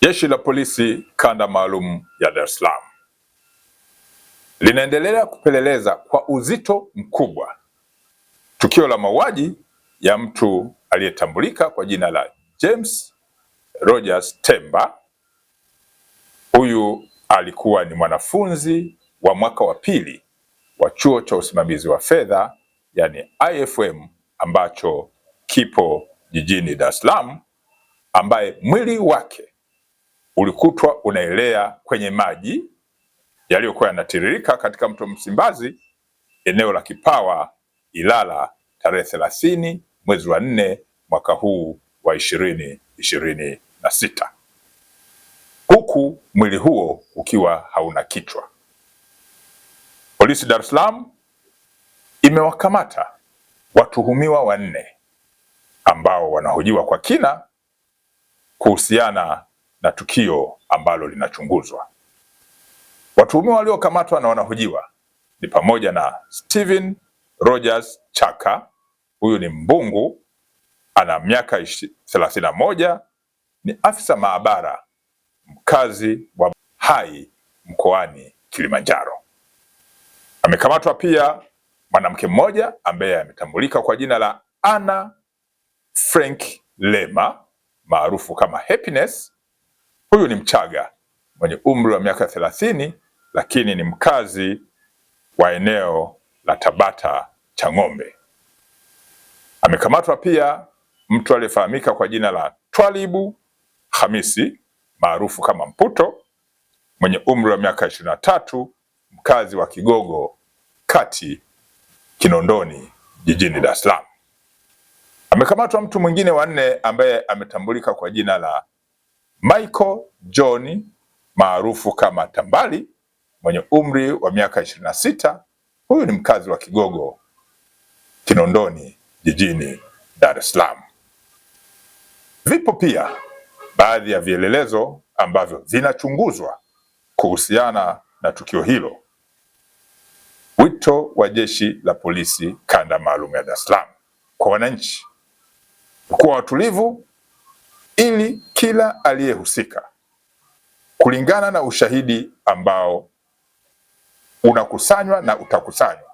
Jeshi la Polisi Kanda Maalum ya Dar es Salaam linaendelea kupeleleza kwa uzito mkubwa tukio la mauaji ya mtu aliyetambulika kwa jina la James Rogers Temba. Huyu alikuwa ni mwanafunzi wa mwaka wa pili wa chuo cha usimamizi wa fedha yani IFM ambacho kipo jijini Dar es Salaam, ambaye mwili wake ulikutwa unaelea kwenye maji yaliyokuwa yanatiririka katika mto Msimbazi, eneo la Kipawa, Ilala, tarehe 30 mwezi wa 4 mwaka huu wa 2026, huku mwili huo ukiwa hauna kichwa. Polisi Dar es Salaam imewakamata watuhumiwa 4 ambao wanahojiwa kwa kina kuhusiana na tukio ambalo linachunguzwa. Watuhumiwa waliokamatwa na wanahojiwa ni pamoja na Steven Rogers Chaka, huyu ni mbungu, ana miaka 31, ni afisa maabara mkazi wa Hai mkoani Kilimanjaro. Amekamatwa pia mwanamke mmoja ambaye ametambulika kwa jina la Anna Frank Lema maarufu kama Happiness. Huyu ni Mchaga mwenye umri wa miaka 30, lakini ni mkazi wa eneo la Tabata Chang'ombe. Amekamatwa pia mtu aliyefahamika kwa jina la Twalibu Hamisi maarufu kama Mputo mwenye umri wa miaka 23, mkazi wa Kigogo Kati Kinondoni jijini Dar es Salaam. Amekamatwa mtu mwingine wa 4 ambaye ametambulika kwa jina la Michael John maarufu kama Tambali mwenye umri wa miaka 26. Huyu ni mkazi wa Kigogo Kinondoni jijini Dar es Salaam. Vipo pia baadhi ya vielelezo ambavyo vinachunguzwa kuhusiana na tukio hilo. Wito wa Jeshi la Polisi Kanda Maalum ya Dar es Salaam kwa wananchi kuwa watulivu ili kila aliyehusika kulingana na ushahidi ambao unakusanywa na utakusanywa